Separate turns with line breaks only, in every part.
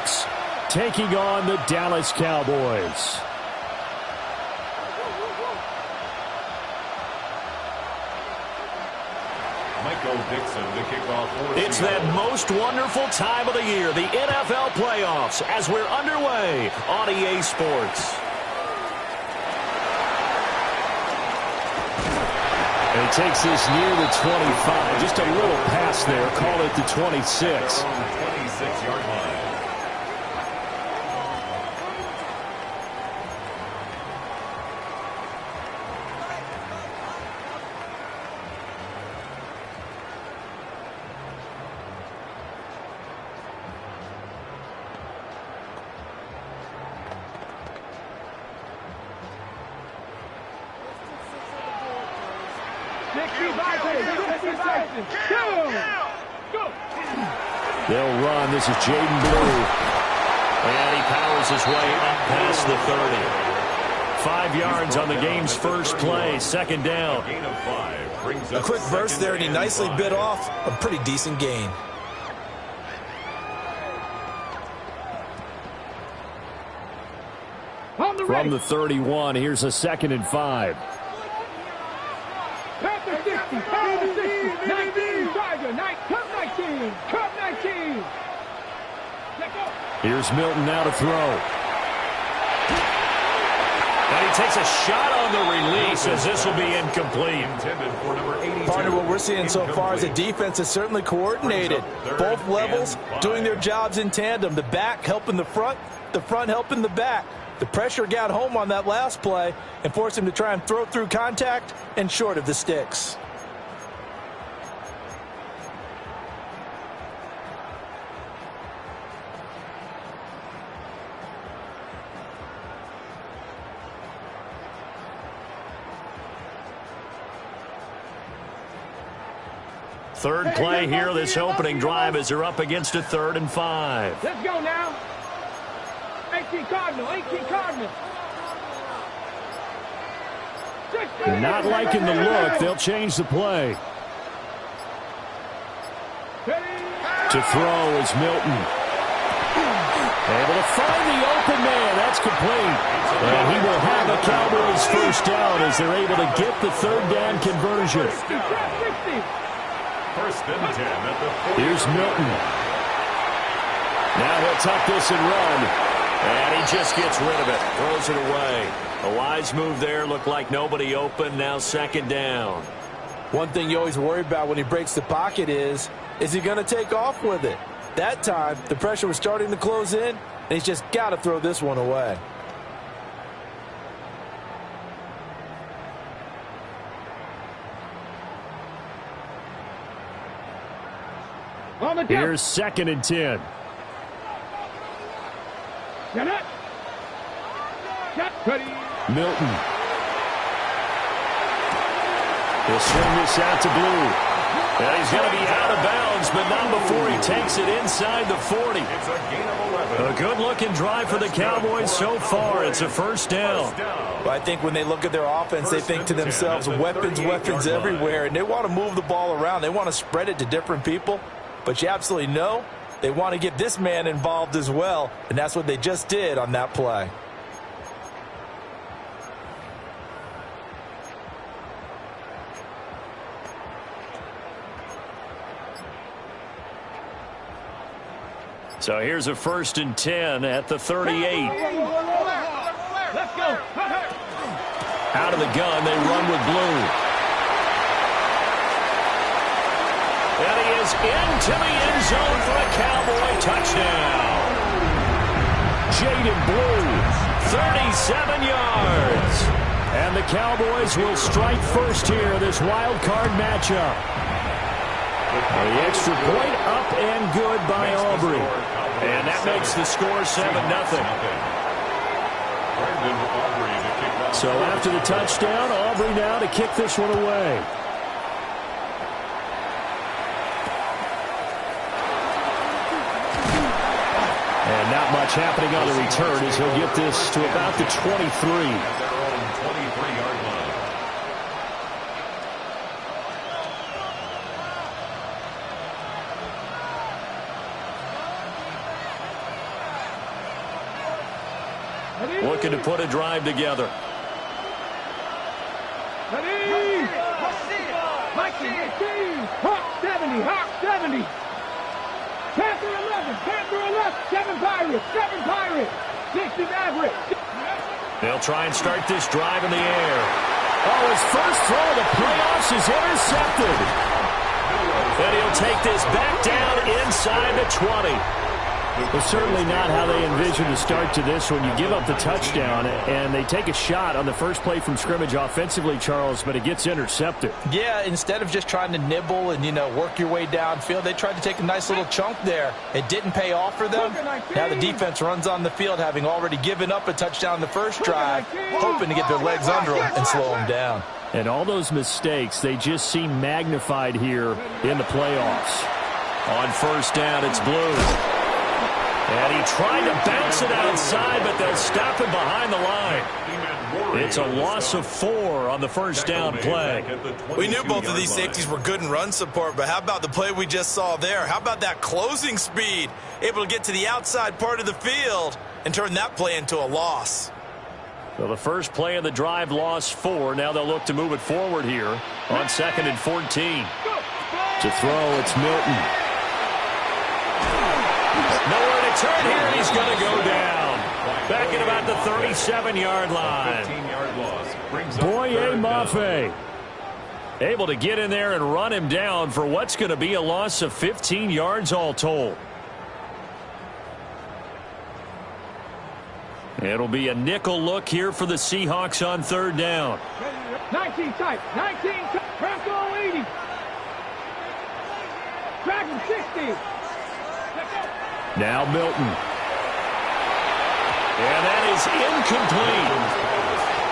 Seahawks taking on the Dallas Cowboys. It's that most wonderful time of the year, the NFL playoffs, as we're underway on EA Sports. And he takes this near the 25. Just a little pass there. Call it the 26.
26-yard line.
They'll run. This is Jaden Blue. And he powers his way up past the 30. 5 yards on the game's first play. Second down.
A quick burst there, and he nicely bit off a pretty decent gain.
From the 31, here's a 2nd and 5. Here's Milton now to throw. And he takes a shot on the release as this will be incomplete.
Partner, what we're seeing so far is the defense is certainly coordinated. Both levels doing their jobs in tandem. The back helping the front helping the back. The pressure got home on that last play and forced him to try and throw through contact and short of the sticks.
Third play here, this opening drive, as they're up against a 3rd and 5.
Let's go now. 18 Cardinal.
They're not liking the look. They'll change the play. To throw is Milton. Able to find the open man. That's complete. And he will have a Cowboys first down as they're able to get the 3rd down conversion.
First and 10 at the 40.
Here's Milton. Now he'll tuck this and run. And he just gets rid of it. Throws it away. A wise move there. Looked like nobody open. Now 2nd down.
One thing you always worry about when he breaks the pocket is he going to take off with it? That time, the pressure was starting to close in, and he's just got to throw this one away.
Here's 2nd and 10. Milton. He'll swing this out to Blue. And he's going to be out of bounds, but not before he takes it inside the 40.
It's a gain of 11.
A good-looking drive for the Cowboys so far. It's a first down.
But I think when they look at their offense, they think to themselves, weapons everywhere, and they want to move the ball around. They want to spread it to different people. But you absolutely know they want to get this man involved as well, and that's what they just did on that play.
So here's a 1st and 10 at the 38.
Let's go.
Out of the gun, they run with Blue. And he is into the end zone for a Cowboy touchdown. Jaden Blue, 37 yards. And the Cowboys will strike first here, this wild card matchup. The extra point up and good by Aubrey. And that makes the score 7-0. So after the touchdown, Aubrey now to kick this one away. And not much happening on the return as he'll get this to about the 23. looking to put a drive together.
Ready? Mikey, Hawk 70, Hawk 70. Panther 11, Panther 11. 7 Pirates, 60 Maverick.
They'll try and start this drive in the air. Oh, his first throw of the playoffs is intercepted. And he'll take this back down inside the 20.
Well, certainly not how they envisioned the start to this one. You give up the touchdown, and they take a shot on the first play from scrimmage offensively, Charles, but it gets intercepted.
Yeah, instead of just trying to nibble and, work your way downfield, they tried to take a nice little chunk there. It didn't pay off for them. Now the defense runs on the field, having already given up a touchdown in the first drive, hoping to get their legs under them and slow them down.
And all those mistakes, they just seem magnified here in the playoffs.
On first down, it's Blue. And he tried to bounce it outside, but they'll stop him behind the line. It's a loss of 4 on the first down play.
We knew both of these safeties were good in run support, but how about the play we just saw there? How about that closing speed? Able to get to the outside part of the field and turn that play into a loss.
So the first play of the drive lost 4. Now they'll look to move it forward here on 2nd and 14.
To throw, it's Milton.
Nowhere to turn here, and he's going to go down. Back at about the 37-yard line.
15-yard loss.
Boye Mafe able to get in there and run him down for what's going to be a loss of 15 yards all told. It'll be a nickel look here for the Seahawks on 3rd down.
19 tight, 19 tight. Bronco 80. Dragon 60.
Now Milton. And that is incomplete.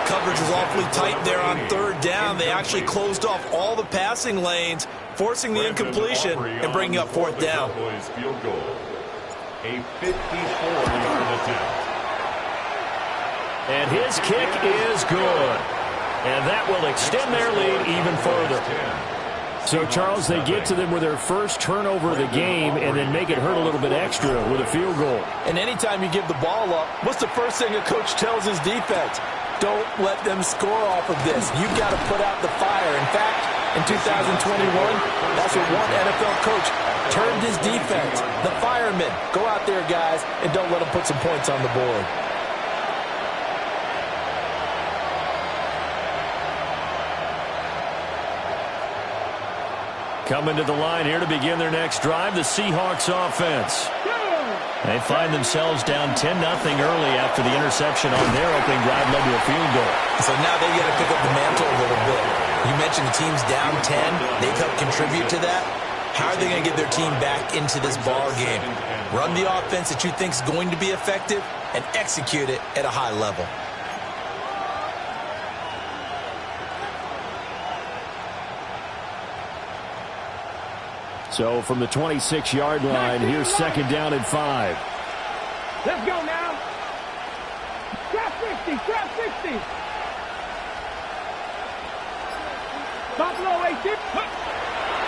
Coverage was awfully tight there on 3rd down. They actually closed off all the passing lanes, forcing the incompletion and bringing up 4th down.
Field goal. A 54-yard attempt.
And his kick is good. And that will extend their lead even further.
So, Charles, they get to them with their first turnover of the game and then make it hurt a little bit extra with a field goal.
And anytime you give the ball up, what's the first thing a coach tells his defense? Don't let them score off of this. You've got to put out the fire. In fact, in 2021, that's what one NFL coach termed his defense. The firemen. Go out there, guys, and don't let them put some points on the board.
Coming to the line here to begin their next drive, the Seahawks offense. They find themselves down 10-0 early after the interception on their opening drive led to a field goal.
So now they got to pick up the mantle a little bit. You mentioned the team's down 10. They've helped contribute to that. How are they going to get their team back into this ball game? Run the offense that you think is going to be effective and execute it at a high level.
So from the 26-yard line, here's 2nd down and 5.
Let's go now. Trap 60, trap 60. Buffalo 18.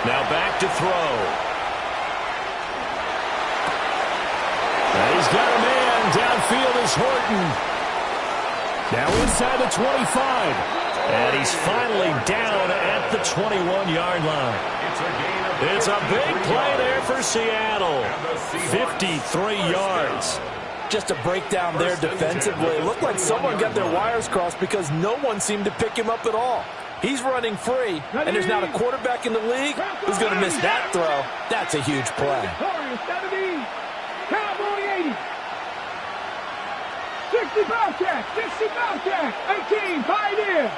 Now back to throw. And he's got a man. Downfield is Horton. Now inside the 25. And he's finally down at the 21-yard line. It's a big play there for Seattle. 53 yards.
Just a breakdown there defensively. It looked like someone got their wires crossed because no one seemed to pick him up at all. He's running free, and there's not a quarterback in the league who's going to miss that throw. That's a huge play.
70, Cowboy 80. 60 Bobcat, 60 Bobcat, 18, Pioneer.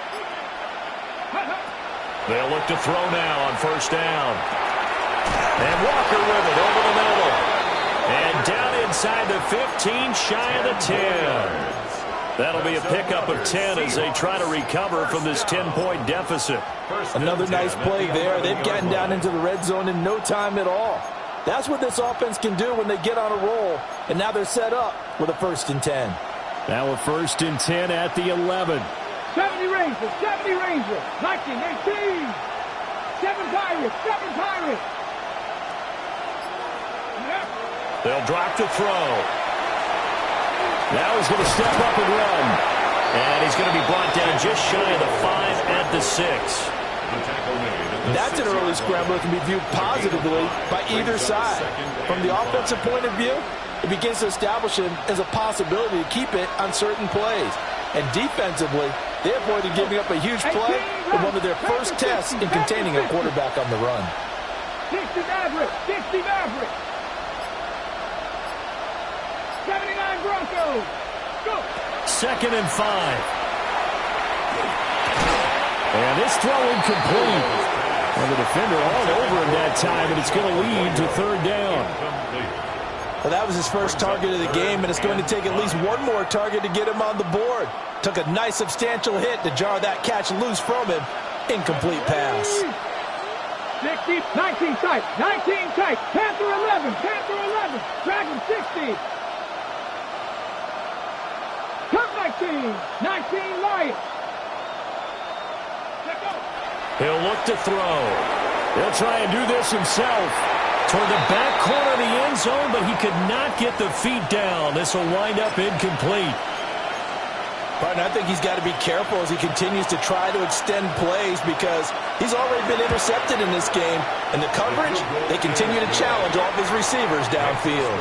They'll look to throw now on 1st down. And Walker with it over the middle. And down inside the 15, shy of the 10. That'll be a pickup of 10 as they try to recover from this 10-point deficit.
Another nice play there. They've gotten down into the red zone in no time at all. That's what this offense can do when they get on a roll. And now they're set up with a 1st and 10.
Now a 1st and 10 at the 11.
70 Rangers, 70 Rangers, 1918. 7 Pirates, 7 Pirates.
They'll drop to throw.
Now he's going to step up and run.
And he's going to be brought down just shy of the 5 at the 6.
That's an early scramble that can be viewed positively by either side. From the offensive point of view, it begins to establish him as a possibility to keep it on certain plays. And defensively, they avoided giving up a huge play in one of their first tests in containing a quarterback on the run.
60 Maverick, 60 Maverick. 79 Broncos. Go.
2nd and 5. And this throw incomplete. And the defender all over him that time, and it's going to lead to 3rd down.
Well, that was his first target of the game, and it's going to take at least one more target to get him on the board. Took a nice substantial hit to jar that catch loose from him. Incomplete pass.
60, 19 tight, 19 tight. Panther 11, Panther 11. Dragon 60. Cut 19, 19 Lions.
He'll look to throw. He'll try and do this himself. Toward the back corner of the end zone, but he could not get the feet down. This will wind up incomplete.
But I think he's got to be careful as he continues to try to extend plays because he's already been intercepted in this game. And the coverage, they continue to challenge all of his receivers downfield.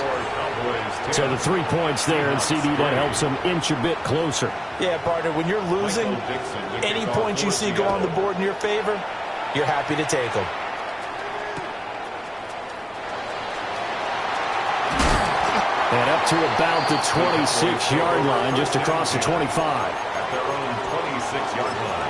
So the 3 points there, and CD, that helps him inch a bit closer.
Yeah, partner, when you're losing, any points you see go on the board in your favor, you're happy to take them.
And up to about the 26-yard line, just across the 25.
At their own 26-yard line.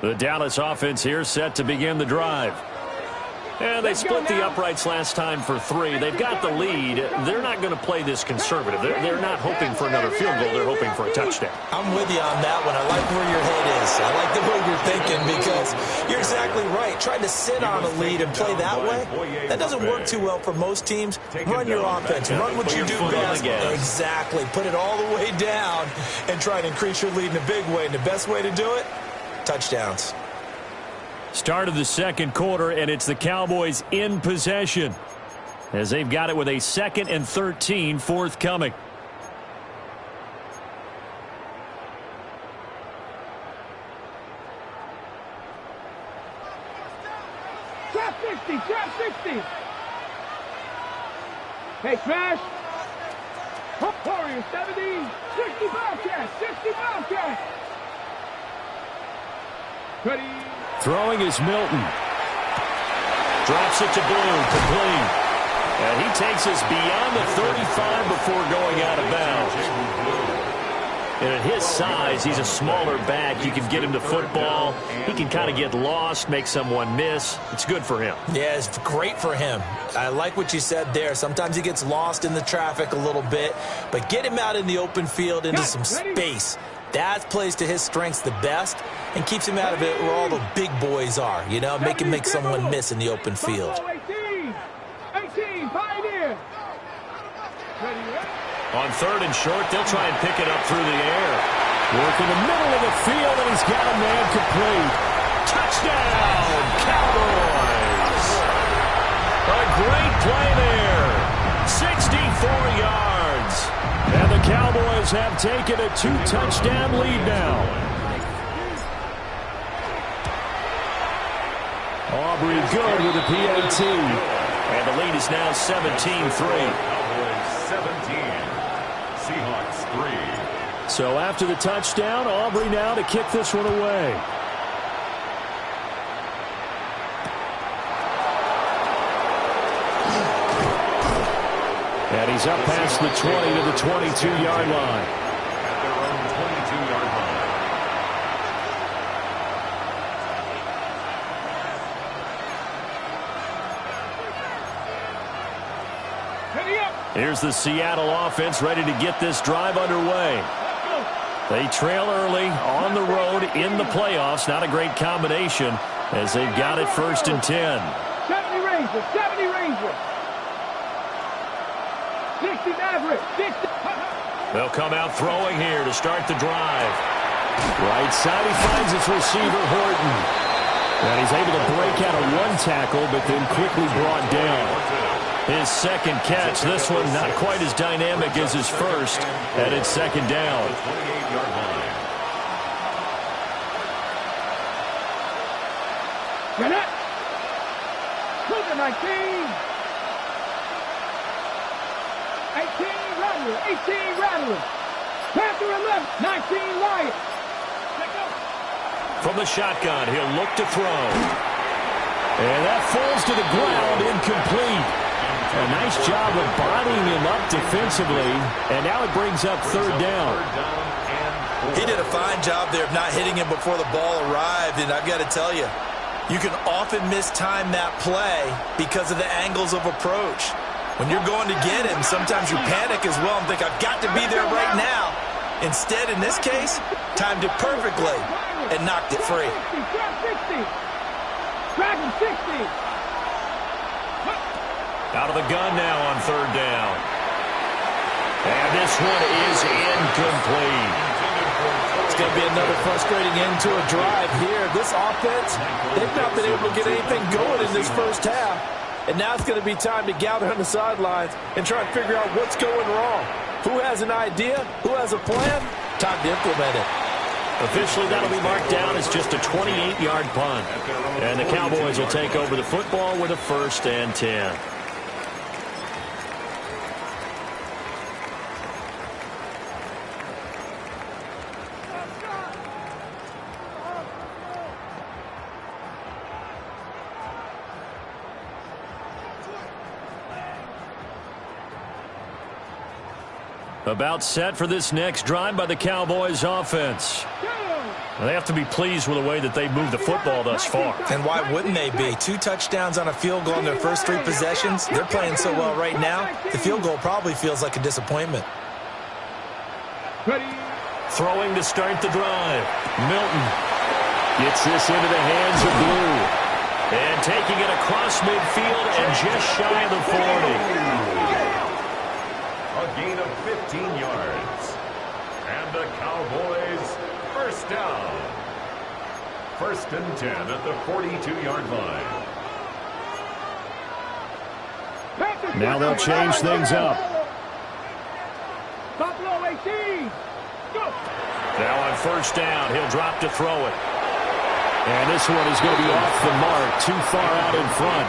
The Dallas offense here set to begin the drive. And they split the uprights last time for 3. They've got the lead. They're not going to play this conservative. They're not hoping for another field goal. They're hoping for a touchdown.
I'm with you on that one. I like where your head is. I like the way you're thinking because you're exactly right. Trying to sit on a lead and play that way, that doesn't work too well for most teams. Run your offense. Run what you do best. Exactly. Put it all the way down and try to increase your lead in a big way. And the best way to do it, touchdowns.
Start of the 2nd quarter, and it's the Cowboys in possession as they've got it with a 2nd and 13 forthcoming.
Trap 60, trap 60. Hey, Smash. Warriors 70, 60 Bobcats, 60 Bobcats. Ready.
Throwing is Milton. Drops it to Blue, complete. And he takes us beyond the 35 before going out of bounds. And at his size, he's a smaller back. You can get him to football. He can kind of get lost, make someone miss. It's good for him.
Yeah, it's great for him. I like what you said there. Sometimes he gets lost in the traffic a little bit, but get him out in the open field into some space. That plays to his strengths the best and keeps him out of it where all the big boys are, you know, make someone miss in the open field.
18, Pioneer.
On 3rd and short, they'll try and pick it up through the air. Work in the middle of the field, and he's got a man complete. Touchdown, Cowboys! A great play there. 64 yards. And the Cowboys have taken a 2-touchdown lead now. Aubrey good with a PAT. And the lead is now 17-3.
Cowboys 17. Seahawks 3.
So after the touchdown, Aubrey now to kick this one away. And he's up past the 20 to the 22-yard line.
At their own 22-yard line.
Here's the Seattle offense ready to get this drive underway. They trail early on the road in the playoffs. Not a great combination as they've got it 1st and 10.
70 Ranger, 70 Ranger. 60 Maverick, 60.
They'll come out throwing here to start the drive. Right side, he finds his receiver, Horton. And he's able to break out of one tackle, but then quickly brought down. His second catch, this one not quite as dynamic as his first, and it's second down.
28-yard line.
Get it. Move it, 19. 18 Rattler. 18 Rattler. Panther 11. 19 Lion.
From the shotgun, he'll look to throw. And that falls to the ground, incomplete. A nice job of bodying him up defensively, and now it brings up third down.
He did a fine job there of not hitting him before the ball arrived, and I've got to tell you, you can often mistime that play because of the angles of approach. When you're going to get him, sometimes you panic as well and think, I've got to be there right now. Instead, in this case, timed it perfectly and knocked it free.
60. Drag him 60.
Out of the gun now on third down. And this one is incomplete.
It's going to be another frustrating end to a drive here. This offense, they've not been able to get anything going in this first half. And now it's going to be time to gather on the sidelines and try and figure out what's going wrong. Who has an idea? Who has a plan? Time to implement it.
Officially, that'll be marked down as just a 28-yard punt. And the Cowboys will take over the football with a 1st and 10. About set for this next drive by the Cowboys offense. They have to be pleased with the way that they moved the football thus far.
And why wouldn't they be? 2 touchdowns on a field goal in their first 3 possessions. They're playing so well right now, the field goal probably feels like a disappointment.
Throwing to start the drive. Milton gets this into the hands of Blue. And taking it across midfield and just shy of the 40.
A gain of 15 yards. And the Cowboys first down. 1st and 10 at the 42-yard line.
Now they'll change things up.
Buffalo 18. Go.
Now on first down, he'll drop to throw it. And this one is going to be off the mark, too far out in front.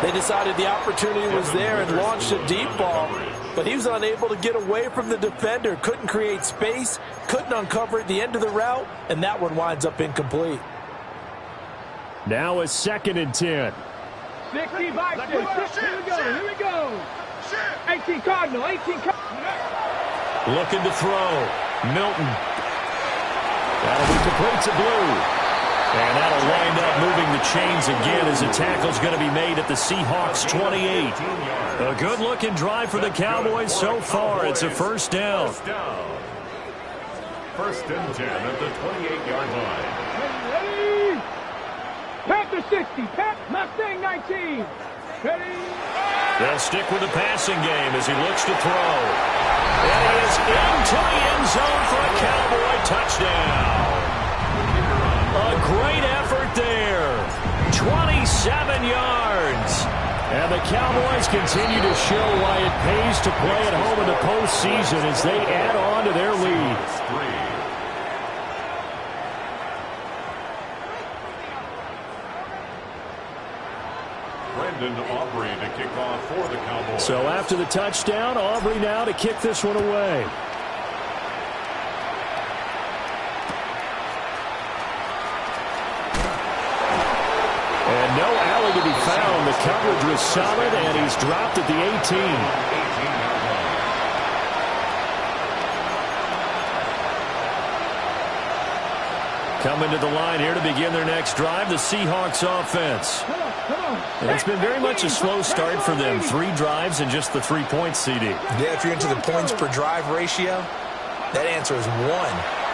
They decided the opportunity was there and launched a deep ball, but he was unable to get away from the defender, couldn't create space, couldn't uncover at the end of the route, and that one winds up incomplete.
Now a 2nd and 10.
60 by 6. Here we go. 18 Cardinal. 18 Cardinal.
Looking to throw. Milton. That'll be complete to Blue. And that'll wind up moving the chains again as the tackle's going to be made at the Seahawks 28. A good-looking drive for the Cowboys so far. It's a first down.
1st and 10 at the 28-yard line.
Ready. Panther 60. Mustang 19. Ready.
They'll stick with the passing game as he looks to throw. And he is into the end zone for a Cowboy touchdown. A great effort there. 27 yards. And the Cowboys continue to show why it pays to play at home in the postseason as they add on to their lead.
Brendan Aubrey to kick off for the Cowboys.
So after the touchdown, Aubrey now to kick this one away. And no alley to be found. The coverage was solid, and he's dropped at the 18.
Coming to the line here to begin their next drive, the Seahawks offense. And it's been very much a slow start for them. 3 drives and just the 3 points, CD.
Yeah, if you're into the points per drive ratio, that answer is 1.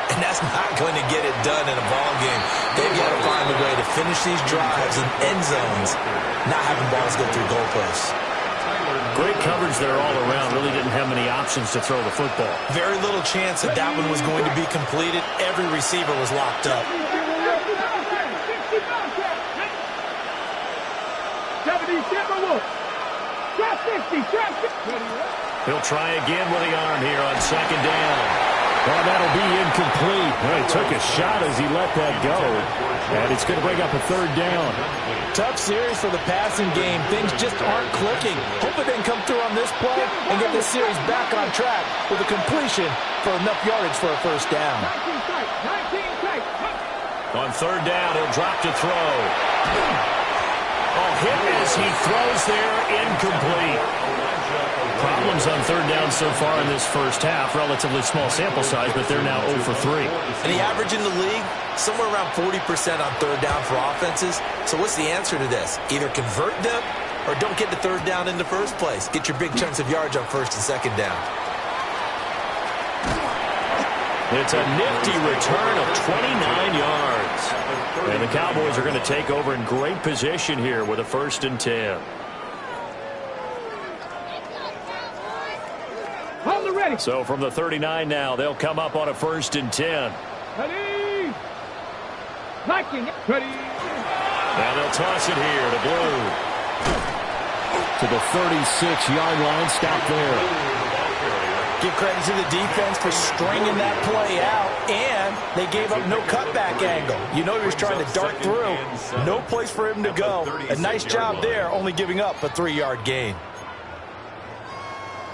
And that's not going to get it done in a ball game. They've got to find a way to finish these drives in end zones, not having balls go through goalposts.
Great coverage there all around. Really didn't have many options to throw the football.
Very little chance that that one was going to be completed. Every receiver was locked up.
70,
He'll try again with the arm here on second down. Well, that'll be incomplete. Well, he took a shot as he let that go. And it's going to bring up a third down.
Tough series for the passing game. Things just aren't clicking. Hope it didn't come through on this play and get this series back on track with a completion for enough yardage for a first down.
19
On third down, he'll drop to throw. Oh, hit as he throws there, incomplete. Problems on third down so far in this first half. Relatively small sample size, but they're now 0 for 3.
And the average in the league, somewhere around 40% on third down for offenses. So what's the answer to this? Either convert them or don't get the third down in the first place. Get your big chunks of yards on first and second down.
It's a nifty return of 29 yards. And the Cowboys are going to take over in great position here with a 1st and 10. So from the 39 now, they'll come up on a 1st and 10.
Ready. Ready.
Now they'll toss it here to Blue.
To the 36-yard line. Stop there.
Give credit to the defense for stringing that play out, and they gave up no cutback angle. You know he was trying to dart through. No place for him to go. A nice job there, only giving up a 3-yard gain.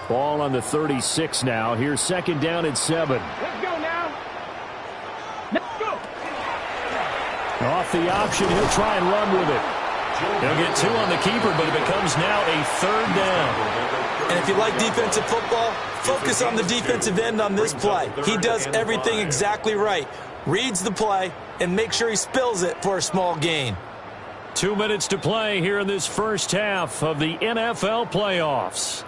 Ball on the 36 now. Here's second down and 7.
Let's go now. Let's go.
Off the option, he'll try and run with it.
They'll get 2 on the keeper, but it becomes now a 3rd down.
And if you like defensive football, focus on the defensive end on this play. He does everything exactly right. Reads the play and makes sure he spills it for a small gain.
2 minutes to play here in this first half of the NFL playoffs.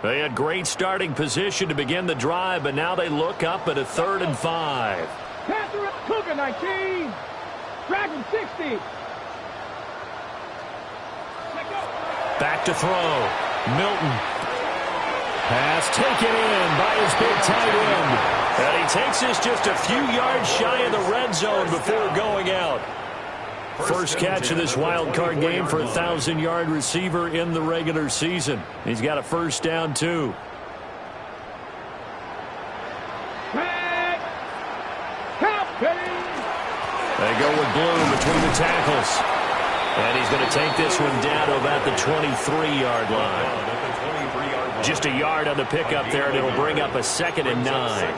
They had great starting position to begin the drive, but now they look up at a 3rd and 5.
Panther, Cougar 19. Dragon 60.
Back to throw. Milton. Pass taken in by his big tight end. And he takes this just a few yards shy of the red zone before going out. First catch of this wild card game for a 1,000-yard receiver in the regular season. He's got a first down, too. They go with Bloom between the tackles. And he's going to take this one down to about the 23-yard line. Just a yard on the pickup there, and it'll bring up a 2nd and 9.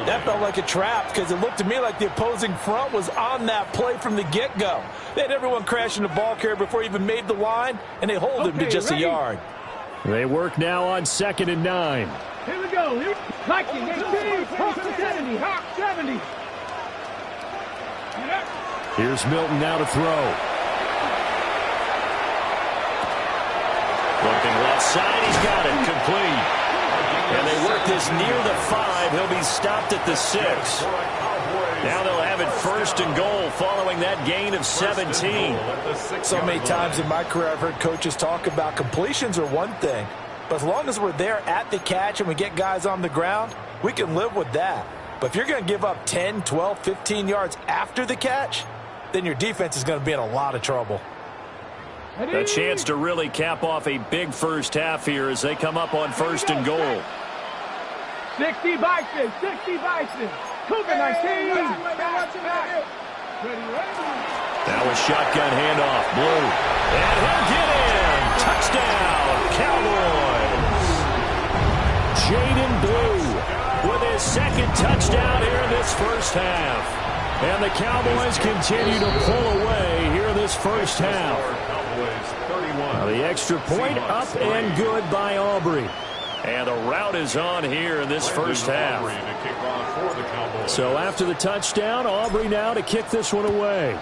That felt like a trap because it looked to me like the opposing front was on that play from the get-go. They had everyone crashing the ball carrier before he even made the line, and they hold him to just a yard.
They work now on 2nd and 9.
Here we go. Viking 18, Hawk 70, Hawk 70.
Here's Milton now to throw.
Looking left side, he's got it, complete. And they work this near the 5. He'll be stopped at the 6. Now they'll have it 1st and goal following that gain of 17.
So many times in my career I've heard coaches talk about completions are one thing, but as long as we're there at the catch and we get guys on the ground, we can live with that. But if you're going to give up 10, 12, 15 yards after the catch, then your defense is going to be in a lot of trouble.
A chance to really cap off a big first half here as they come up on 1st and goal.
60 Bison, 60 Bison. Cougar 19.
Now a shotgun handoff, Blue. And he'll get in. Touchdown, Cowboys. Jaden Blue with his 2nd touchdown here in this first half. And the Cowboys continue to pull away here in this first half. Now the extra point up and good by Aubrey. And the route is on here in this first half. So after the touchdown, Aubrey now to kick this one away.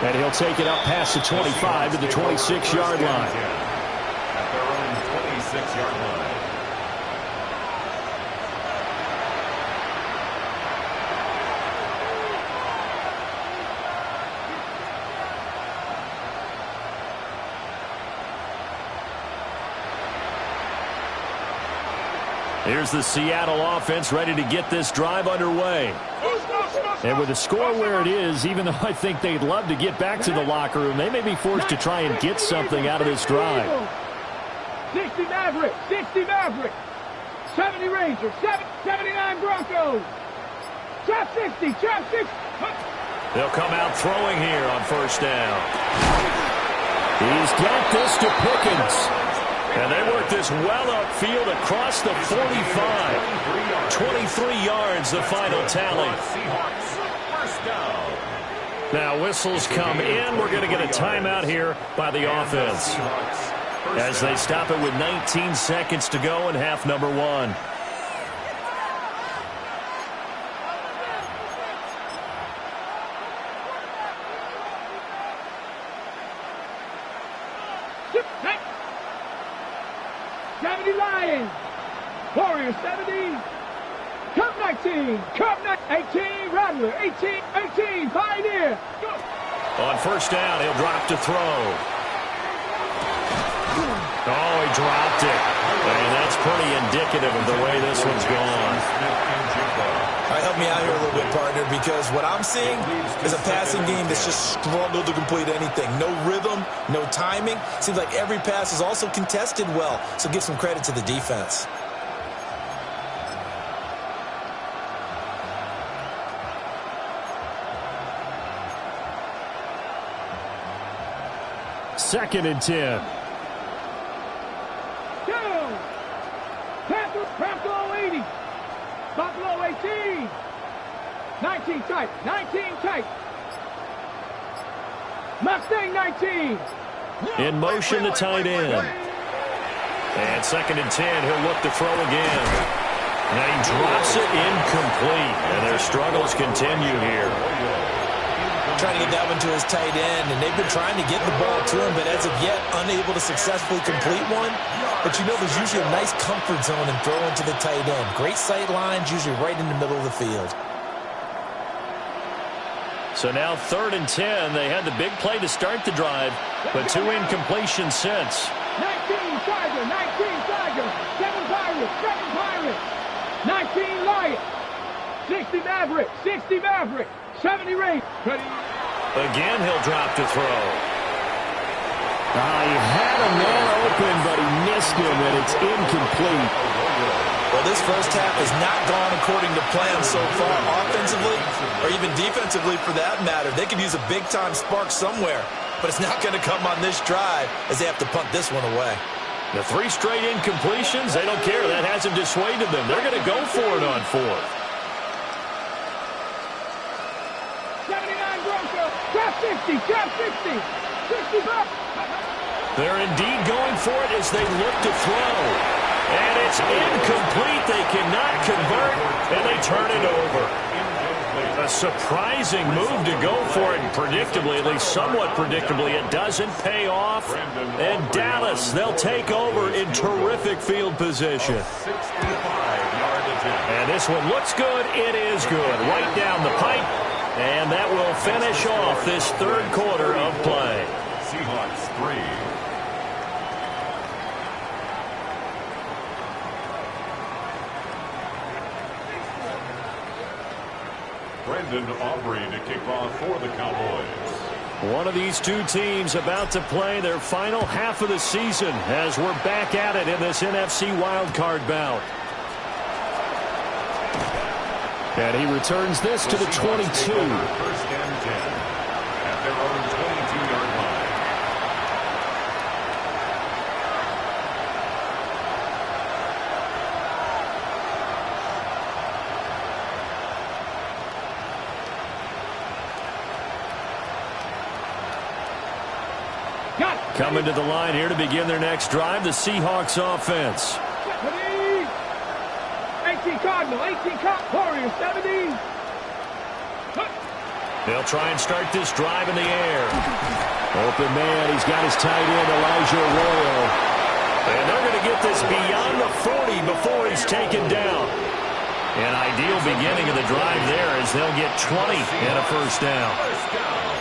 And he'll take it up past the 25 to the 26-yard line.
At their own 26-yard line.
Here's the Seattle offense ready to get this drive underway. And with the score where it is, even though I think they'd love to get back to the locker room, they may be forced to try and get something out of this drive.
60 Mavericks, 60 Mavericks, 70 Rangers, 79 Broncos. Trap 60, trap 60.
They'll come out throwing here on first down. He's got this to Pickens. And they work this well upfield across the 45. 23 yards, the final tally. Now whistles come in. We're going to get a timeout here by the offense as they stop it with 19 seconds to go in half number one.
Warriors 70, Cup 19, Cup 18, Rattler, 18, Pioneer. Go.
On first down, he'll drop to throw. Oh, he dropped it. And that's pretty indicative of the way this one's gone.
All right, help me out here a little bit, partner, because what I'm seeing is a passing game that's just struggled to complete anything. No rhythm, no timing. Seems like every pass is also contested well, so give some credit to the defense.
Second and 10.
Down. Buffalo 80. Buffalo 18. 19 tight. 19 tight. Mustang 19.
In motion, the tight end. And second and 10, he'll look to throw again. Now he drops it incomplete. And their struggles continue here.
Trying to get that one to his tight end, and they've been trying to get the ball to him, but as of yet, unable to successfully complete one. But you know there's usually a nice comfort zone in throwing to the tight end. Great sight lines, usually right in the middle of the field.
So now third and 10. They had the big play to start the drive, but two incompletions since.
19 Tiger, 19 Tiger, 7 Pirates, 19 Lions, 60 Mavericks, 60 Mavericks. 70 Rangers.
Again, he'll drop to throw. He had a man open, but he missed him, and it's incomplete.
Well, this first half has not gone according to plan so far, offensively or even defensively for that matter. They could use a big-time spark somewhere, but it's not going to come on this drive as they have to punt this one away.
The 3 straight incompletions, they don't care. That hasn't dissuaded them. They're going to go for it on fourth.
60, trap 60, 65.
They're indeed going for it as they look to throw. And it's incomplete. They cannot convert, and they turn it over. A surprising move to go for it, and predictably, at least somewhat predictably, it doesn't pay off. And Dallas, they'll take over in terrific field position. And this one looks good. It is good. Right down the pipe. And that will finish off this third quarter of play.
Seahawks 3. Brendan Aubrey to kick off for the Cowboys.
One of these two teams about to play their final half of the season as we're back at it in this NFC wildcard bout. And he returns this to the 22.
First and 10 at their own 22-yard line.
Coming to the line here to begin their next drive, the Seahawks offense.
18 Cardinal, 18 Warriors, 70.
They'll try and start this drive in the air. Open man. He's got his tight end, Elijah Arroyo. And they're going to get this beyond the 40 before he's taken down. An ideal beginning of the drive there as they'll get 20 and a first down.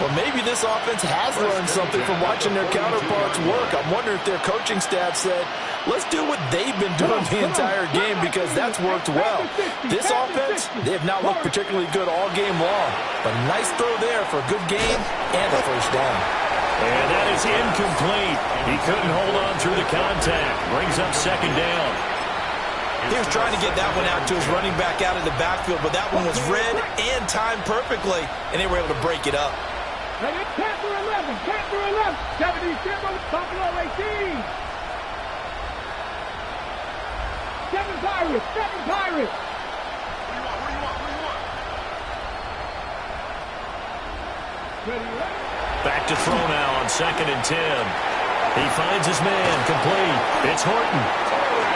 Well, maybe this offense has learned something from watching their counterparts work. I'm wondering if their coaching staff said, let's do what they've been doing the entire game because that's worked well. This offense, they have not looked particularly good all game long. But nice throw there for a good game and a first down.
And that is incomplete. He couldn't hold on through the contact. Brings up second down.
He was trying to get that one out to his running back out of the backfield, but that one was read and timed perfectly, and they were able to break it up.
Panther 11, Panther 11, 77, Buffalo 18. 7 Pirates, 7 Pirates.
Back to throw now on 2nd and 10. He finds his man, complete. It's Horton.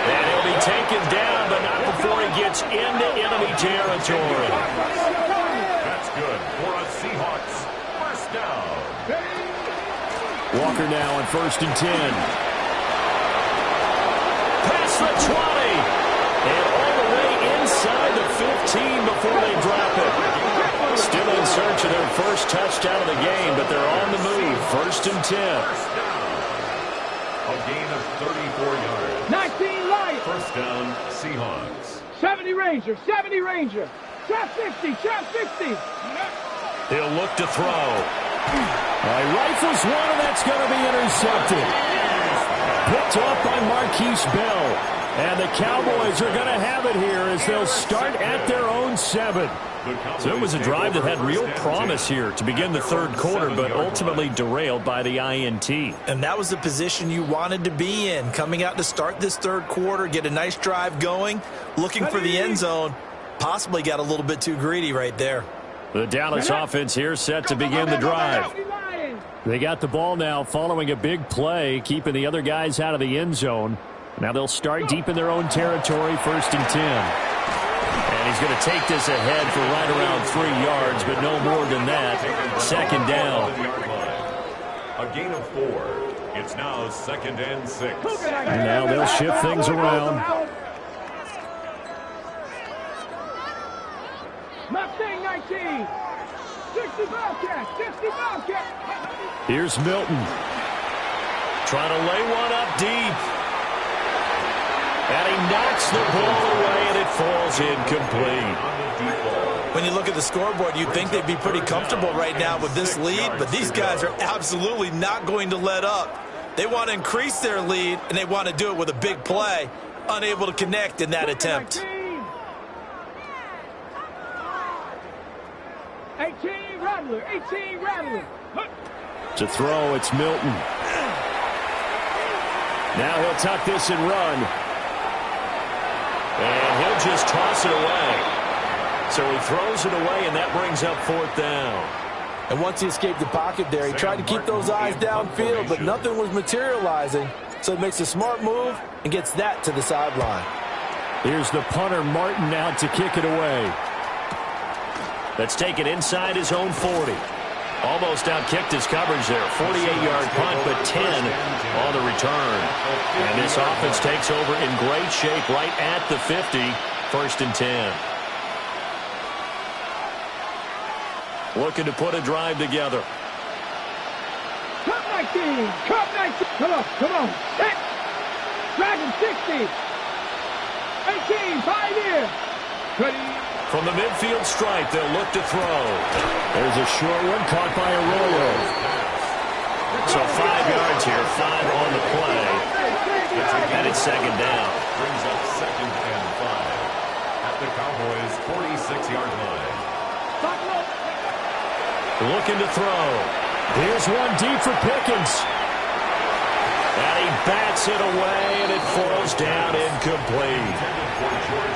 And he'll be taken down, but not before he gets into enemy territory.
That's good for a Seahawks first down.
Walker now on 1st and 10.
Past the 20. And all the way inside the 15 before they drop it. Still in search of their first touchdown of the game, but they're on the move. 1st and 10.
First down. A gain of 34 yards.
19 Lions.
First down, Seahawks.
70 Ranger, 70 Ranger. Trap 60, trap 60.
He'll look to throw.
Rifles one, and that's going to be intercepted. Picked off by Marquise Bell. And the Cowboys are going to have it here as they'll start at their own 7.
So it was a drive that had real promise here to begin the third quarter, but ultimately derailed by the INT.
And that was the position you wanted to be in, coming out to start this third quarter, get a nice drive going, looking for the end zone. Possibly got a little bit too greedy right there.
The Dallas offense here set to begin the drive.
They got the ball now following a big play, keeping the other guys out of the end zone. Now they'll start deep in their own territory, 1st and 10. And he's going to take this ahead for right around 3 yards, but no more than that. 2nd down.
A gain of 4. It's now 2nd and 6.
And now they'll shift things around.
Mustang 19. 60 Bobcat, 60 Bobcat.
Here's Milton.
Trying to lay one up deep. And he knocks the ball away, and it falls incomplete.
When you look at the scoreboard, you'd think they'd be pretty comfortable right now with this lead, but these guys are absolutely not going to let up. They want to increase their lead, and they want to do it with a big play. Unable to connect in that attempt.
18 Rattler, 18 Rattler.
To throw, it's Milton.
Now he'll tuck this and run. And he'll just toss it away. So he throws it away, and that brings up 4th down.
And once he escaped the pocket there, he tried to keep those eyes downfield, but nothing was materializing. So he makes a smart move and gets that to the sideline.
Here's the punter, Martin, out to kick it away.
That's taken inside his own 40. Almost out-kicked his coverage there. 48-yard punt, but 10 on the return. And this offense takes over in great shape right at the 50. 1st and 10. Looking to put a drive together.
Cup 19, Cup 19. Come on. Set. Dragon 60. 18, Pioneer. Ready.
From the midfield stripe, they'll look to throw.
There's a short one caught by Arroyo.
So 5 yards here, 5 on the play. And it's 2nd down.
Brings up 2nd and 5 at the Cowboys' 46-yard line.
Looking to throw.
Here's one deep for Pickens.
And he bats it away, and it falls down incomplete.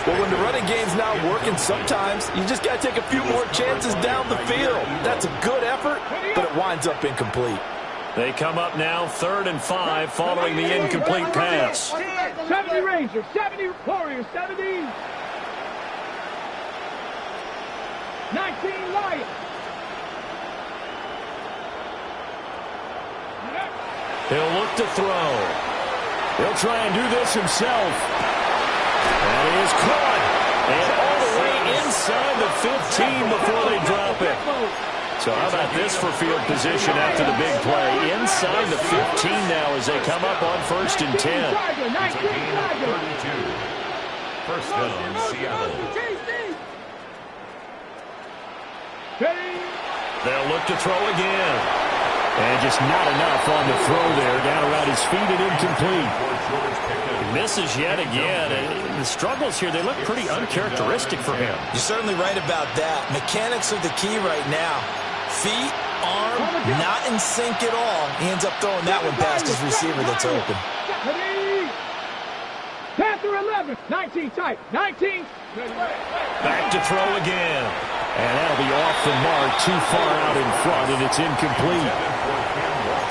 Well, when the running game's not working, sometimes you just got to take a few more chances down the field. That's a good effort, but it winds up incomplete.
They come up now 3rd and 5 following the incomplete pass.
70 Rangers, 70 Warriors, 70. 19 Lions.
He'll look to throw. He'll try and do this himself. That is caught. And all the way inside the 15 before they drop it. So how about this for field position after the big play? Inside the 15 now as they come up on 1st and 10.
It's a gain of 32. First down, Seattle.
They'll look to throw again. And just not enough on the throw there. Down around his feet and incomplete. Misses yet again. And the struggles here, they look pretty uncharacteristic for him.
You're certainly right about that. Mechanics are the key right now. Feet, arm, not in sync at all. He ends up throwing that one past his receiver that's open.
Panther 11, 19 tight, 19.
Back to throw again. And that'll be off the mark, too far out in front, and it's incomplete.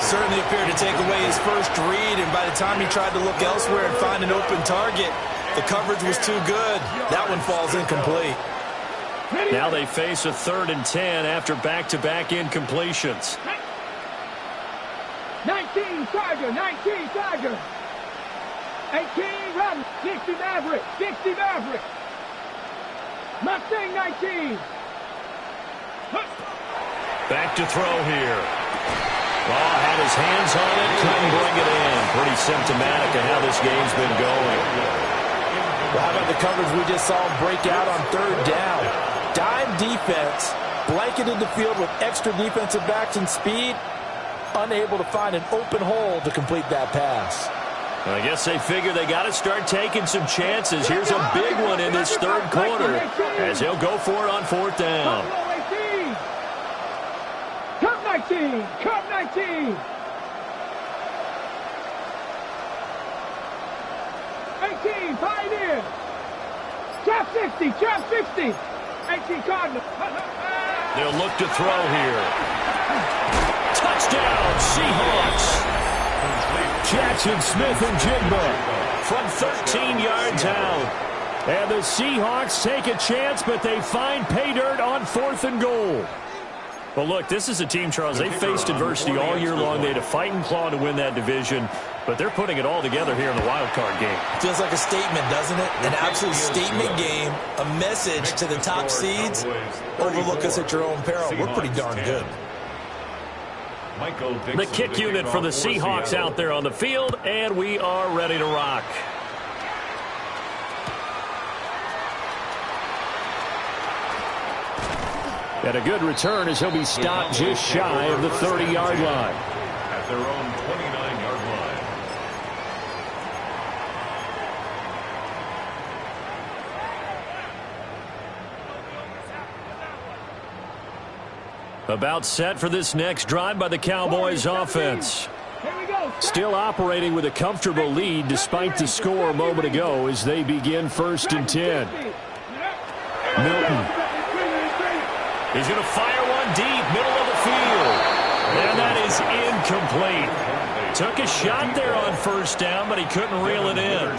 Certainly appeared to take away his first read, and by the time he tried to look elsewhere and find an open target, the coverage was too good. That one falls incomplete.
Now they face a 3rd and 10 after back-to-back incompletions.
19 Tiger, 19 Tiger. 18 Run, 60 Maverick, 60 Maverick. Mustang 19.
Back to throw here. Oh, had his hands on it, couldn't bring it in. Pretty symptomatic of how this game's been going.
Well, how about the coverage we just saw him break out on 3rd down? Dime defense, blanketed the field with extra defensive backs and speed, unable to find an open hole to complete that pass.
I guess they figure they got to start taking some chances. Here's a big one in this 3rd quarter as he'll go for it on 4th down.
Cup 19, Cup 19. 18, Pioneer. Trap 60, Trap 60. 18 Cardinal.
They'll look to throw here. Touchdown, Seahawks. Jackson Smith and Jigba from 13 yards out. And the Seahawks take a chance, but they find pay dirt on 4th and goal. Well, look, this is a team, Charles, they faced adversity all year long. They had to fight and claw to win that division, but they're putting it all together here in the wild card game.
Feels like a statement, doesn't it? An absolute statement game, a message to the top seeds. Overlook us at your own peril. We're pretty darn good.
The kick unit for the Seahawks out there on the field, and we are ready to rock. And a good return as he'll be stopped just shy of the 30-yard line.
At their own 29-yard line.
About set for this next drive by the Cowboys offense. Still operating with a comfortable lead despite the score a moment ago as they begin 1st and 10. Milton. He's going to fire one deep, middle of the field. And that is incomplete. Took a shot there on 1st down, but he couldn't reel it in.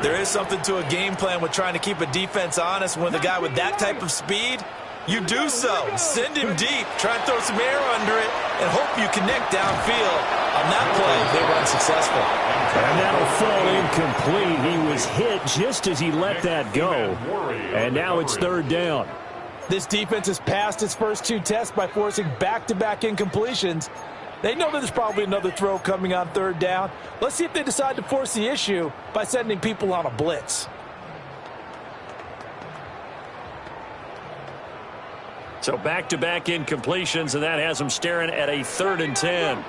There is something to a game plan with trying to keep a defense honest. When the guy with that type of speed, you do so. Send him deep. Try and throw some air under it and hope you connect downfield. On that play, they were unsuccessful.
And that'll fall incomplete. He was hit just as he let that go. And now it's 3rd down.
This defense has passed its first 2 tests by forcing back-to-back incompletions. They know that there's probably another throw coming on 3rd down. Let's see if they decide to force the issue by sending people on a blitz.
So back-to-back incompletions, and that has them staring at a 3rd and 10.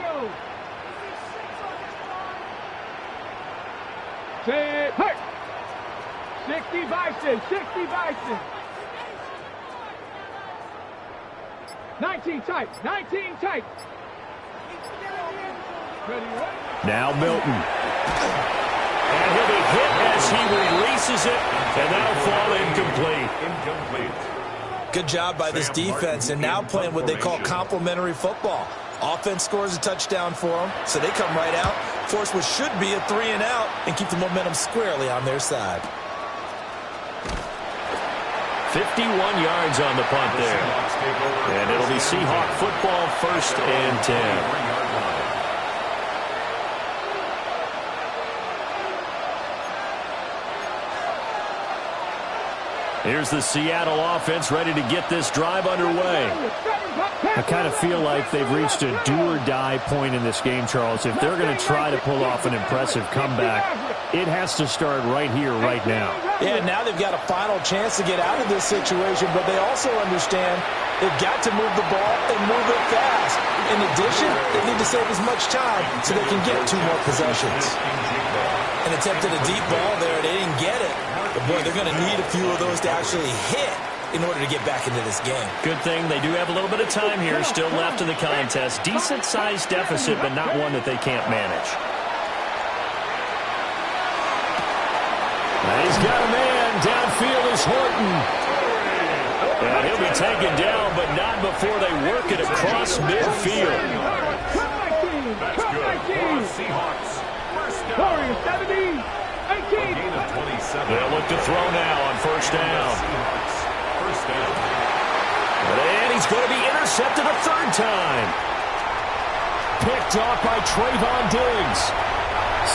Say, hey! 60 Bison, 60 Bison. 19 tight, 19 tight.
Now Milton. And he'll be hit as he releases it, and that'll fall incomplete.
Good job by this defense, and now playing what they call complementary football. Offense scores a touchdown for them, so they come right out, force what should be a 3 and out, and keep the momentum squarely on their side.
51 yards on the punt there. And it'll be Seahawk football 1st and 10. Here's the Seattle offense ready to get this drive underway.
I kind of feel like they've reached a do-or-die point in this game, Charles. If they're going to try to pull off an impressive comeback, it has to start right here, right now.
Yeah, now they've got a final chance to get out of this situation, but they also understand they've got to move the ball and move it fast. In addition, they need to save as much time so they can get 2 more possessions. An attempt at a deep ball there. They didn't get it. But, boy, they're going to need a few of those to actually hit in order to get back into this game.
Good thing they do have a little bit of time here still left in the contest. Decent-sized deficit, but not one that they can't manage. Now he's got a man. Downfield is Horton. And he'll be taken down, but not before they work it across midfield.
That's good for the Seahawks. First down.
70, 18.
A gain of 27.
They'll look to throw now on first down.
First down.
And he's going to be intercepted a 3rd time. Picked off by Trayvon Diggs.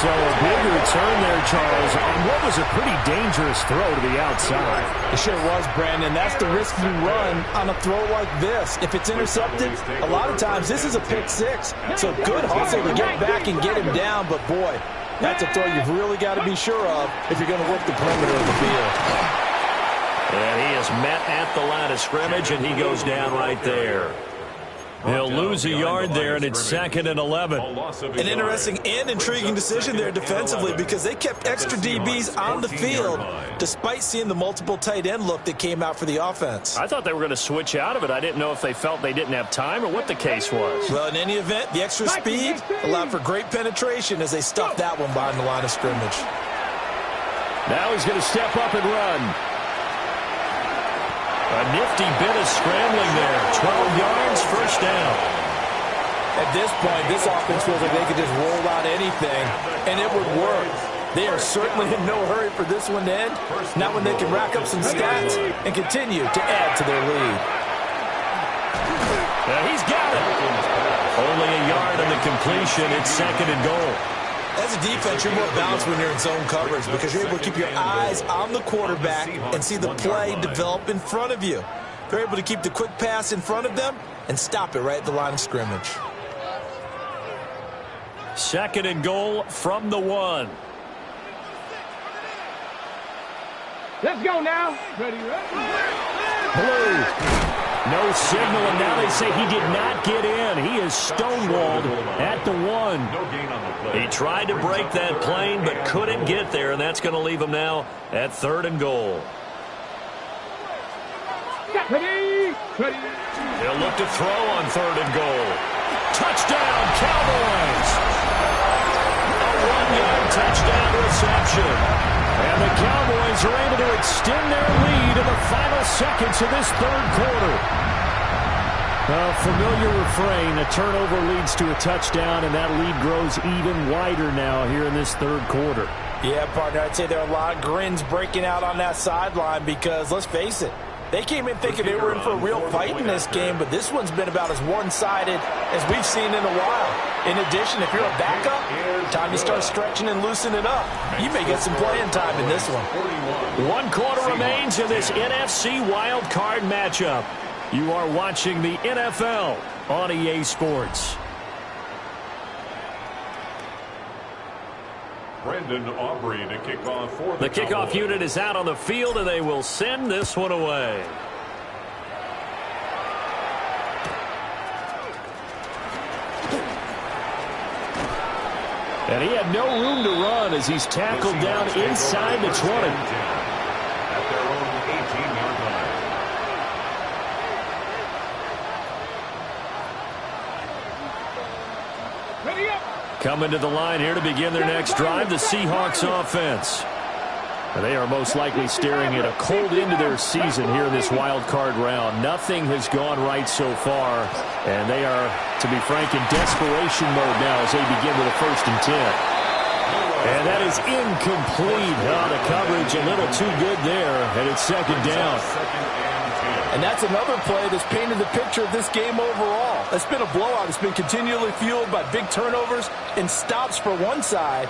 So a big return there, Charles, on what was a pretty dangerous throw to the outside.
It sure was, Brandon. That's the risk you run on a throw like this. If it's intercepted, a lot of times this is a pick 6. So good hustle to get back and get him down. But, boy, that's a throw you've really got to be sure of if you're going to work the perimeter of the field.
And he is met at the line of scrimmage, and he goes down right there. He'll lose a yard there, and it's 2nd and 11.
An interesting and intriguing decision there defensively because they kept extra DBs on the field despite seeing the multiple tight end look that came out for the offense.
I thought they were going to switch out of it. I didn't know if they felt they didn't have time or what the case was.
Well, in any event, the extra speed allowed for great penetration as they stuffed that one behind the line of scrimmage.
Now he's going to step up and run. A nifty bit of scrambling there. 12 yards, first down.
At this point, this offense feels like they could just roll out anything, and it would work. They are certainly in no hurry for this one to end, not when they can rack up some stats and continue to add to their lead.
Now he's got it. Only a yard on the completion. It's 2nd and goal.
As a defense, you're more balanced when you're in zone coverage because you're able to keep your eyes on the quarterback and see the play develop in front of you. They're able to keep the quick pass in front of them and stop it right at the line of scrimmage.
2nd and goal from the 1.
Let's go now. Ready,
Blue. No signal, and now they say he did not get in. He is stonewalled at the 1.
No gain on the play.
He tried to break that plane, but couldn't get there, and that's going to leave him now at 3rd and goal.
Ready.
They'll look to throw on 3rd and goal. Touchdown, Cowboys! A 1-yard touchdown reception. And the Cowboys are able to extend their lead in the final seconds of this 3rd quarter. A familiar refrain, a turnover leads to a touchdown, and that lead grows even wider now here in this 3rd quarter.
Yeah, partner, I'd say there are a lot of grins breaking out on that sideline because, let's face it, they came in thinking they were in for a real fight in this game, but this one's been about as one-sided as we've seen in a while. In addition, if you're a backup, time to start stretching and loosening up. You may get some playing time in this one.
1 quarter remains in this NFC wild card matchup. You are watching the NFL on EA Sports.
Brandon Aubrey to kick off for
the kickoff unit is out on the field, and they will send this one away. And he had no room to run as he's tackled down inside the 20.
At their own 18-yard line.
Ready up.
Coming to the line here to begin their next drive, the Seahawks offense. They are most likely staring at a cold end to their season here in this wild card round. Nothing has gone right so far, and they are, to be frank, in desperation mode now as they begin with a 1st and 10. And that is incomplete. The coverage a little too good there, and it's 2nd down.
And that's another play that's painted the picture of this game overall. It's been a blowout. It's been continually fueled by big turnovers and stops for one side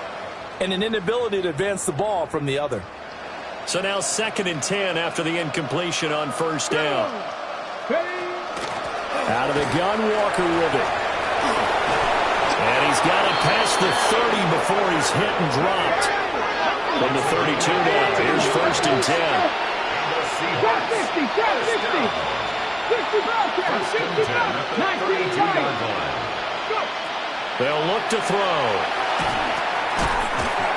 and an inability to advance the ball from the other.
So now 2nd and 10 after the incompletion on first down.
Out of the gun, Walker with it.
And he's got it past the 30 before he's hit and dropped. From the 32 now, here's 1st and 10.
50, 19
They'll look to throw.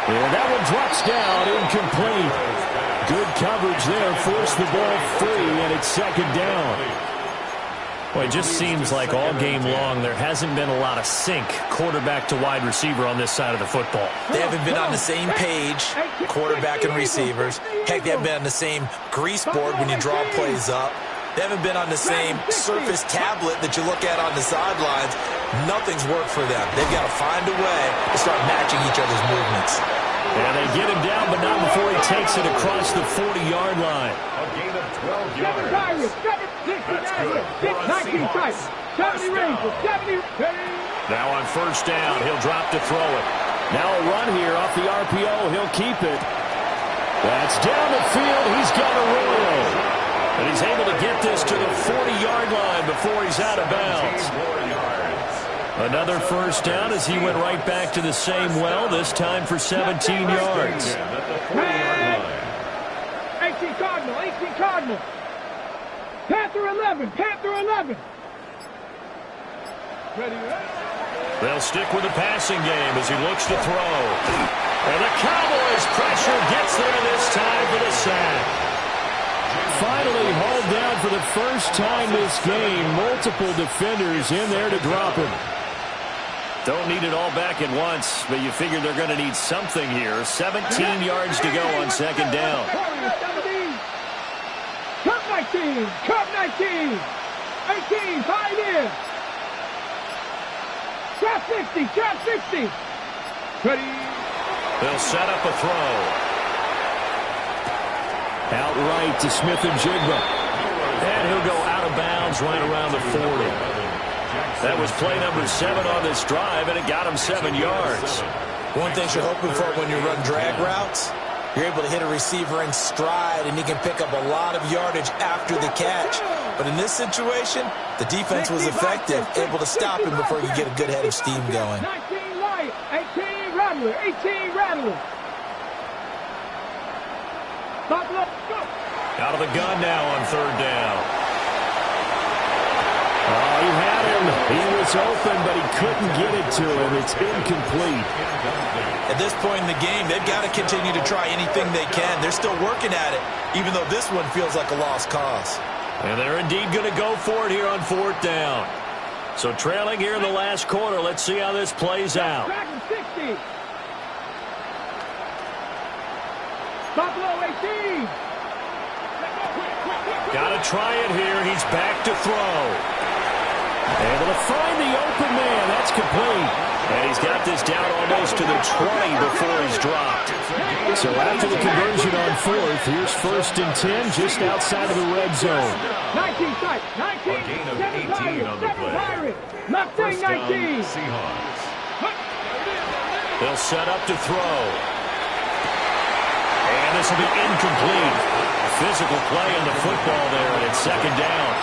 And that one drops down, incomplete. Good coverage there, forced the ball free, and it's 2nd down.
Well, it just seems like all game long there hasn't been a lot of sync quarterback to wide receiver on this side of the football.
They haven't been on the same page, quarterback and receivers. Heck, they haven't been on the same grease board when you draw plays up. They haven't been on the same Surface tablet that you look at on the sidelines. Nothing's worked for them. They've got to find a way to start matching each other's movements.
And they get him down, but not before he takes it across the 40-yard line.
A gain of 12 yards.
19 tight. 70 ranges. 70.
Now on first down, he'll drop to throw it. Now a run here off the RPO. He'll keep it. That's down the field. He's got a roll. And he's able to get this to the 40-yard line before he's out of bounds. Another first down as he went right back to the same well, this time for 17 yards.
18 Cardinal. 18 Cardinal. Panther 11. Panther 11. Ready.
They'll stick with the passing game as he looks to throw. And the Cowboys' pressure gets there this time for the sack.
Finally hauled down for the first time this game. Multiple defenders in there to drop him.
Don't need it all back at once, but you figure they're going to need something here. 17 yards to go on 2nd down.
Cup 19. Cup 19. 18. 5 in. Trap 50. Trap 50. Ready.
They'll set up a throw.
Outright to Smith-Njigba.
And he'll go out of bounds right around the 40. That was play number 7 on this drive, and it got him 7 yards.
One thing you're hoping for when you run drag routes, you're able to hit a receiver in stride, and he can pick up a lot of yardage after the catch. But in this situation, the defense was effective, able to stop him before you get a good head of steam going.
19 light. 18 rattler. 18 rattler.
Out of the gun now on 3rd down.
Oh, he had him. He was open, but he couldn't get it to him. It's incomplete.
At this point in the game, they've got to continue to try anything they can. They're still working at it, even though this one feels like a lost cause.
And they're indeed going to go for it here on 4th down. So trailing here in the last quarter. Let's see how this plays out.
Dragon 60. Buffalo 18.
Got to try it here. He's back to throw. Able to find the open man. That's complete. And he's got this down almost to the 20 before he's dropped.
So after the conversion on 4th, here's 1st and 10 just outside of the red zone.
19 tight. 19.
A gain of 18 on the play.
Mustang 19.
Seahawks.
They'll set up to throw. And this will be incomplete. Physical play on the football there, and it's 2nd down.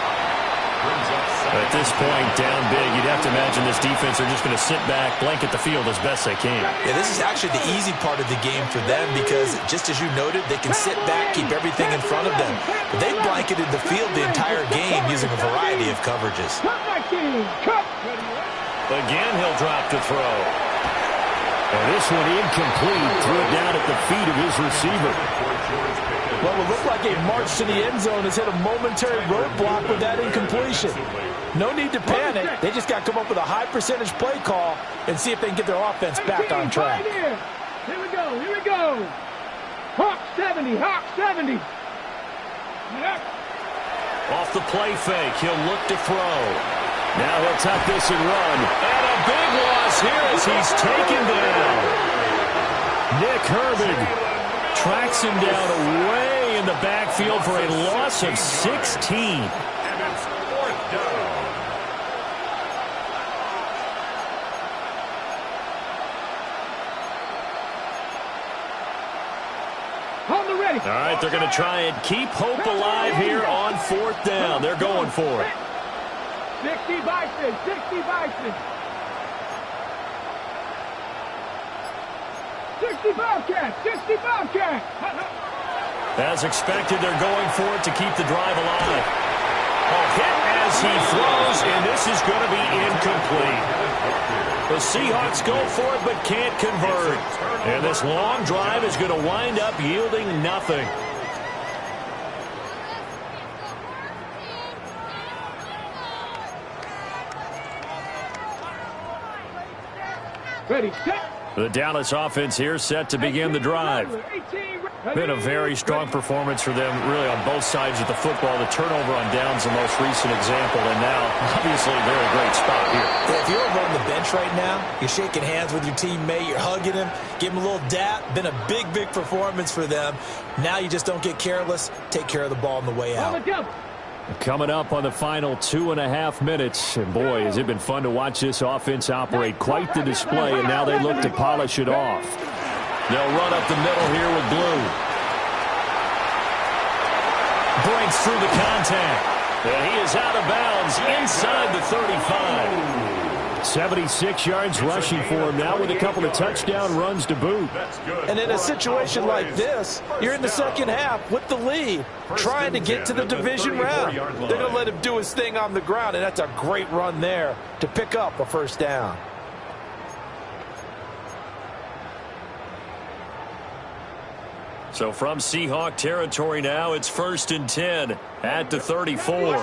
At this point, down big, you'd have to imagine this defense are just going to sit back, blanket the field as best they can.
Yeah, this is actually the easy part of the game for them because, just as you noted, they can sit back, keep everything in front of them. But they've blanketed the field the entire game using a variety of coverages.
Again, he'll drop to throw.
And this one incomplete. Threw it down at the feet of his receiver.
Well, it looked like a march to the end zone has hit a momentary roadblock with that incompletion. No need to panic. They just got to come up with a high percentage play call and see if they can get their offense back on track.
Here we go. Here we go. Hawk 70. Hawk 70.
Off the play fake, he'll look to throw. Now he'll tuck this and run. And a big loss here as he's taken down.
Nick Herbig tracks him down away in the backfield for a loss of 16.
And it's 4th down.
On the ready.
All right, they're going to try and keep hope alive here on 4th down. They're going for it.
60 Bison, 60 Bison. 60 Bobcats, 60 Bobcats.
As expected, they're going for it to keep the drive alive. A hit as he throws, and this is going to be incomplete. The Seahawks go for it but can't convert. And this long drive is going to wind up yielding nothing.
Ready, set.
The Dallas offense here set to begin the drive. Been a very strong performance for them, really, on both sides of the football. The turnover on downs, the most recent example, and now, obviously, a very great spot here.
Yeah, if you're over on the bench right now, you're shaking hands with your teammate, you're hugging him, give him a little dap. Been a big, big performance for them. Now you just don't get careless. Take care of the ball on the way out.
Coming up on the final 2.5 minutes, and boy, has it been fun to watch this offense operate. Quite the display, and now they look to polish it off.
They'll run up the middle here with Blue. Breaks through the contact. And he is out of bounds inside the 35.
76 yards rushing for him now with a couple of touchdown runs to boot.
And in a situation like this, you're in the second half with the lead, trying to get to the division round. They're going to let him do his thing on the ground, and that's a great run there to pick up a first down.
So from Seahawk territory now, it's 1st and 10 at the 34.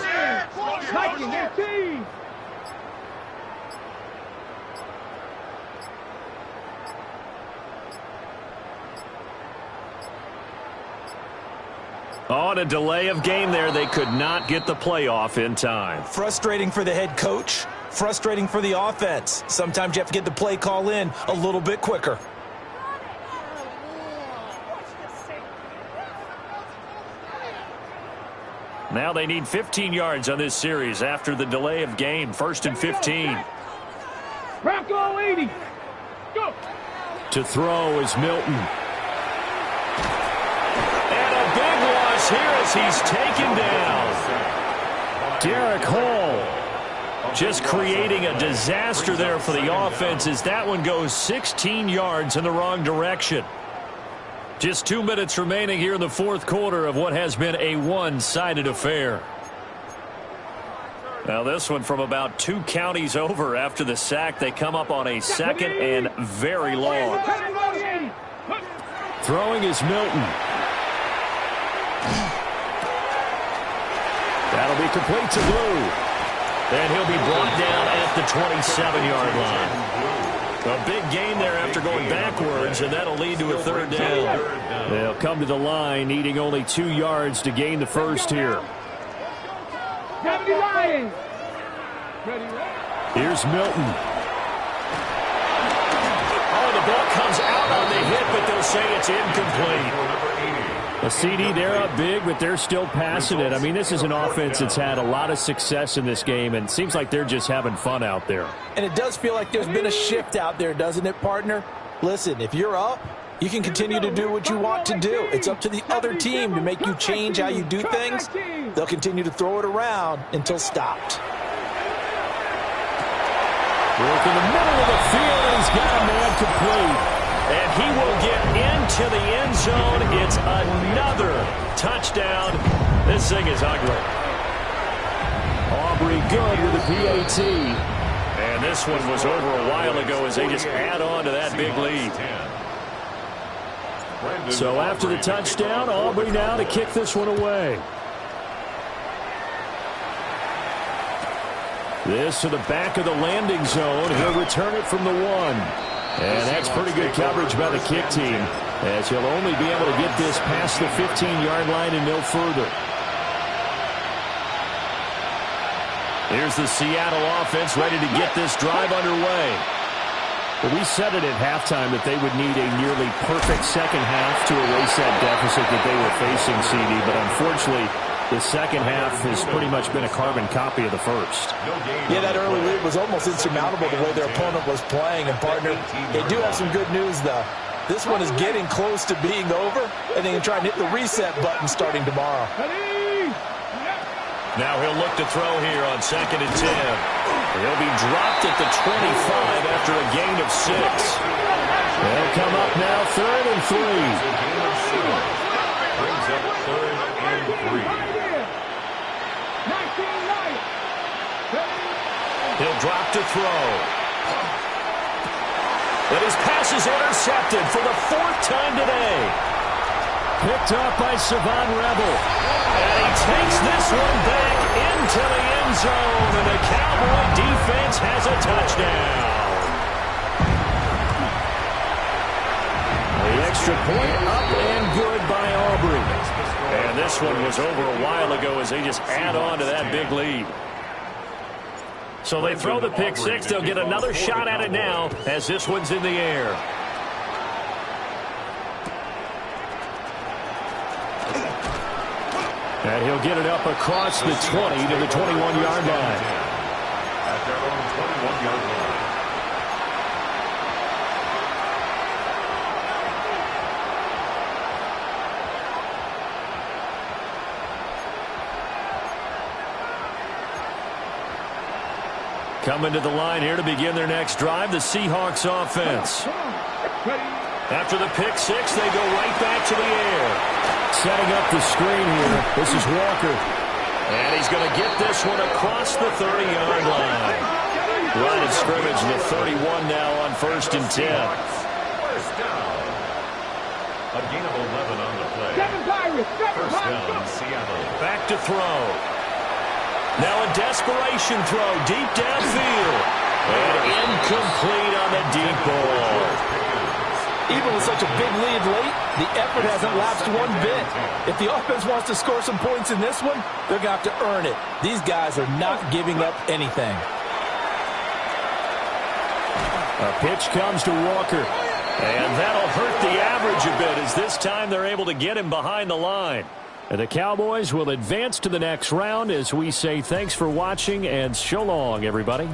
On a delay of game there, they could not get the playoff in time.
Frustrating for the head coach, frustrating for the offense. Sometimes you have to get the play call in a little bit quicker.
Now they need 15 yards on this series after the delay of game. 1st and 15.
Bronco 80. Go.
To throw is Milton.
And a big loss here as he's taken down.
Derek Hall just creating a disaster there for the offense as that one goes 16 yards in the wrong direction. Just 2 minutes remaining here in the 4th quarter of what has been a one-sided affair. Now this one from about 2 counties over after the sack. They come up on a 2nd and very long. Throwing is Milton. That'll be complete to Blue.
And he'll be brought down at the 27-yard line. A big gain there after going backwards, and that'll lead to a 3rd down.
They'll come to the line, needing only 2 yards to gain the first here. Here's Milton.
Oh, the ball comes out on the hit, but they'll say it's incomplete.
A CD, they're up big, but they're still passing it. I mean, this is an offense that's had a lot of success in this game, and it seems like they're just having fun out there.
And it does feel like there's been a shift out there, doesn't it, partner? Listen, if you're up, you can continue to do what you want to do. It's up to the other team to make you change how you do things. They'll continue to throw it around until stopped.
Work in the middle of the field, and he's got a man complete.
And he will get into the end zone. It's another touchdown. This thing is ugly.
Aubrey good with the PAT.
And this one was over a while ago as they just add on to that big lead.
So after the touchdown, Aubrey now to kick this one away. This to the back of the landing zone. He'll return it from the 1. And that's pretty good coverage by the kick team, as he'll only be able to get this past the 15-yard line and no further.
Here's the Seattle offense ready to get this drive underway.
Well, we said it at halftime that they would need a nearly perfect second half to erase that deficit that they were facing, CD, but unfortunately, the second half has pretty much been a carbon copy of the first.
Yeah, that early lead was almost insurmountable the way their opponent was playing. And, partner, they do have some good news, though. This one is getting close to being over, and they can try and hit the reset button starting tomorrow.
Now he'll look to throw here on 2nd and 10. He'll be dropped at the 25 after a gain of 6. They'll come up now 3rd and 3.
Brings up 3rd and 3.
He'll drop to throw. But his pass is intercepted for the 4th time today. Picked up by Savon Rebel. And he takes this one back into the end zone. And the Cowboy defense has a touchdown. The extra point up and good by Aubrey. And this one was over a while ago as they just add on to that big lead. So they throw the pick 6. They'll get another shot at it now as this one's in the air. And he'll get it up across the 20 to the 21-yard line.
At their own 21-yard line.
Coming to the line here to begin their next drive, the Seahawks offense. After the pick 6, they go right back to the air. Setting up the screen here. This is Walker. And he's going to get this one across the 30-yard line. Line of scrimmage, the 31 now on 1st and 10.
First down. A gain of 11 on the play. First down, Seattle.
Back to throw. Now a desperation throw deep downfield. And incomplete on the deep ball.
Even with such a big lead late, the effort hasn't lapsed one bit. If the offense wants to score some points in this one, they're going to have to earn it. These guys are not giving up anything.
A pitch comes to Walker. And that'll hurt the average a bit as this time they're able to get him behind the line. And the Cowboys will advance to the next round as we say thanks for watching and so long, everybody.